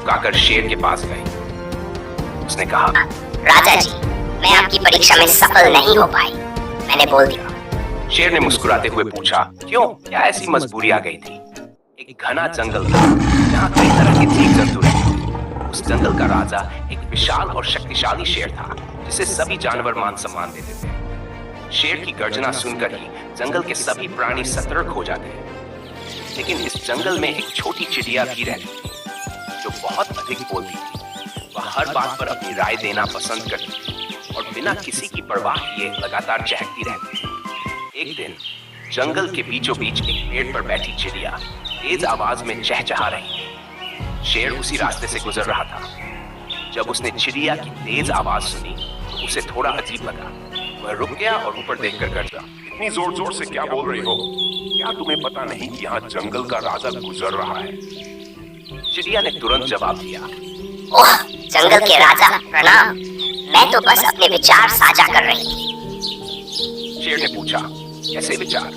झुकाकर शेर के पास गई। उसने कहा, राजा जी, मैं आपकी परीक्षा में सफल नहीं हो पाई, मैंने बोल दिया। शेर ने मुस्कुराते हुए पूछा, क्यों, क्या ऐसी मजबूरी आ गई थी? एक घना जंगल था जहाँ कई तरह के जीव जंतु रहते थे। उस जंगल का राजा एक विशाल और शक्तिशाली शेर था जिसे सभी जानवर मान सम्मान देते थे। शेर की गर्जना सुनकर ही जंगल के सभी प्राणी सतर्क हो जाते। लेकिन इस जंगल में एक छोटी चिड़िया भी रहती थी जो बहुत अधिक बोलती थी। वह हर बात पर अपनी राय देना पसंद करती थी और बिना किसी की परवाह किए लगातार चहकती रहती थी। एक दिन जंगल के बीचों बीच एक पेड़ पर बैठी चिड़िया तेज आवाज में चहचहा रही थी। शेर उसी रास्ते से गुजर रहा था। जब उसने चिड़िया की तेज आवाज सुनी तो उसे थोड़ा अजीब लगा। वह रुक गया और ऊपर देखकर गर्जा, इतनी जोर जोर से क्या बोल रही हो? क्या तुम्हें पता नहीं कि यहाँ जंगल का राजा गुजर रहा है? चिड़िया ने तुरंत जवाब दिया, ओह जंगल के राजा प्रणाम, मैं तो बस अपने विचार साझा कर रही थी। शेर ने पूछा, कैसे विचार?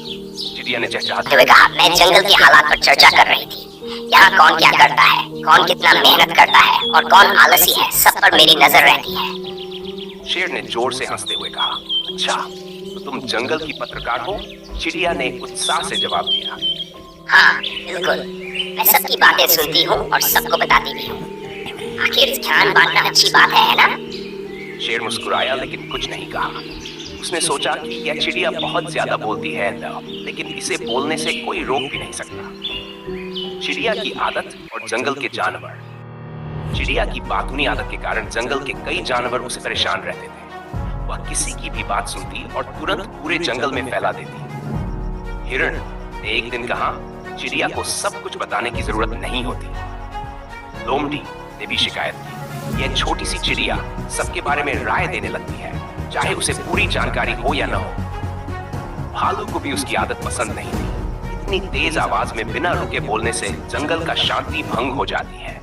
चिड़िया ने चहचहाते हुए कहा, मैं जंगल के हालात पर चर्चा कर रही थी। यहाँ कौन क्या करता है, कौन कितना मेहनत करता है और कौन आलसी है, सब पर मेरी नजर रहती है। शेर ने जोर से हंसते हुए कहा, अच्छा तो तुम जंगल की पत्रकार हो? चिड़िया ने उत्साह से जवाब दिया, हाँ बिल्कुल, मैं सबकी बातें सुनती हूँ और सबको बताती भी हूँ। आखिर ध्यान बांटना अच्छी बात है ना? शेर मुस्कुराया लेकिन कुछ नहीं कहा। उसने सोचा कि यह चिड़िया बहुत ज्यादा बोलती है, लेकिन इसे बोलने से कोई रोक भी नहीं सकता। चिड़िया की आदत और जंगल के जानवर। चिड़िया की बातूनी आदत के कारण जंगल के कई जानवर उसे परेशान रहते थे। वह किसी की भी बात सुनती और तुरंत पूरे जंगल में फैला देती। हिरण ने एक दिन कहा, चिड़िया को सब कुछ बताने की जरूरत नहीं होती। लोमड़ी ने भी शिकायत की, यह छोटी सी चिड़िया सबके बारे में राय देने लगती है, चाहे उसे पूरी जानकारी हो या न हो। भालू को भी उसकी आदत पसंद नहीं थी। इतनी तेज आवाज में बिना रुके बोलने से जंगल का शांति भंग हो जाती है।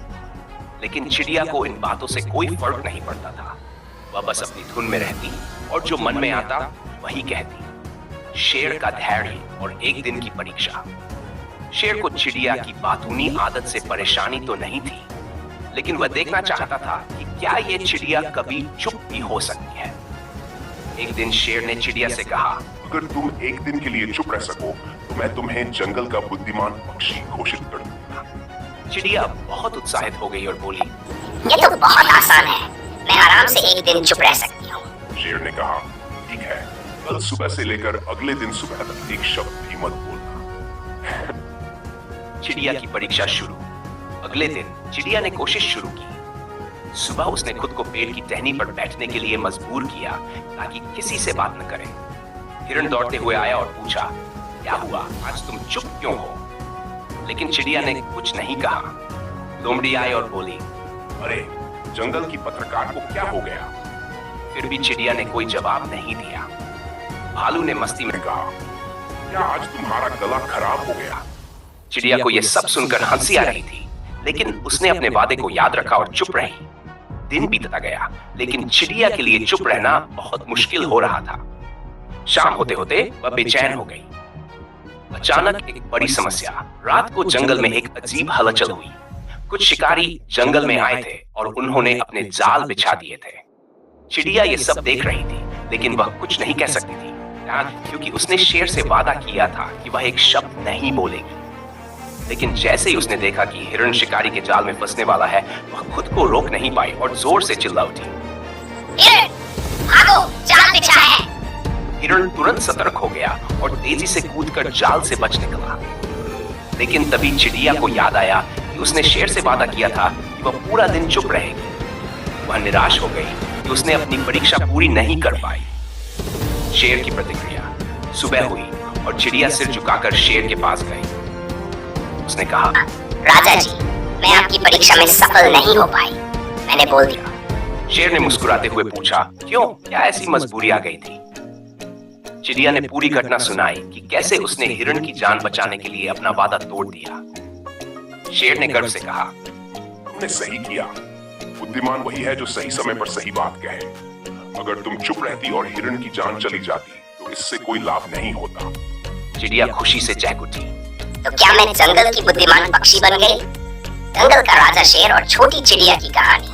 लेकिन चिड़िया को इन बातों से कोई फर्क नहीं पड़ता था। वह बस अपनी धुन में रहती और जो मन में आता वही कहती। शेर का धैर्य और एक दिन की परीक्षा। शेर को चिड़िया की बातूनी आदत से परेशानी तो नहीं थी, लेकिन वह देखना चाहता था कि क्या यह चिड़िया कभी चुप भी हो सकती है। एक दिन शेर ने चिड़िया से कहा, अगर तुम एक दिन के लिए चुप रह सको तो मैं तुम्हें जंगल का बुद्धिमान पक्षी घोषित कर दूंगा। चिड़िया बहुत उत्साहित हो गई और बोली, ये तो बहुत आसान है, मैं आराम से एक दिन चुप रह सकती हूँ। शेर ने कहा, ठीक है, कल सुबह से लेकर अगले दिन सुबह तक एक शब्द भी मत बोलना। चिड़िया की परीक्षा शुरू। अगले दिन चिड़िया ने कोशिश शुरू की। सुबह उसने खुद को पेड़ की टहनी पर बैठने के लिए मजबूर किया ताकि किसी से बात न करे। हिरण दौड़ते हुए आया और पूछा, क्या हुआ, आज तुम चुप क्यों हो? लेकिन चिड़िया ने कुछ नहीं कहा। लोमड़ी आई और बोली, अरे जंगल की पत्रकार को क्या हो गया? फिर भी चिड़िया ने कोई जवाब नहीं दिया। भालू ने मस्ती में कहा, क्या आज तुम्हारा गला खराब हो गया? चिड़िया को यह सब सुनकर हंसी आ रही थी, लेकिन उसने अपने वादे को याद रखा और चुप रही। दिन बीतता गया, लेकिन चिड़िया के लिए चुप रहना बहुत मुश्किल हो रहा था। शाम होते होते वह बेचैन हो गई। अचानक एक बड़ी समस्या। रात को जंगल में एक अजीब हलचल हुई। कुछ शिकारी जंगल में आए थे और उन्होंने अपने जाल बिछा दिए थे। चिड़िया ये सब देख रही थी, लेकिन वह कुछ नहीं कह सकती थी, क्योंकि उसने शेर से वादा किया था कि वह एक शब्द नहीं बोलेगी। लेकिन जैसे ही उसने देखा कि हिरण शिकारी के जाल में फंसने वाला है, वह खुद को रोक नहीं पाई और जोर से चिल्ला उठी, हिरण, भागो, जाल बिछा है। हिरण तुरंत सतर्क हो गया और तेजी से कूदकर जाल से बच निकला। लेकिन तभी चिड़िया को याद आया कि उसने शेर से वादा किया था कि वह पूरा दिन चुप रहेगी। वह निराश हो गई कि उसने अपनी परीक्षा पूरी नहीं कर पाई। शेर की प्रतिक्रिया। सुबह हुई और चिड़िया सिर झुकाकर शेर के पास गई। उसने कहा, राजा जी, मैं आपकी परीक्षा में सफल नहीं हो पाई, मैंने बोल दिया। शेर ने मुस्कुराते हुए पूछा, क्यों, क्या ऐसी मजबूरी आ गई थी? चिड़िया ने पूरी घटना सुनाई कि कैसे उसने हिरण की जान बचाने के लिए अपना वादा तोड़ दिया। शेर ने गर्व से कहा, तुमने सही किया। बुद्धिमान वही है जो सही समय पर सही बात कहे। अगर तुम चुप रहती और हिरण की जान चली जाती तो इससे कोई लाभ नहीं होता। चिड़िया खुशी से चहक उठी। तो क्या मैं जंगल की बुद्धिमान पक्षी बन गई? दंगल का राजा शेर और छोटी चिड़िया की कहानी।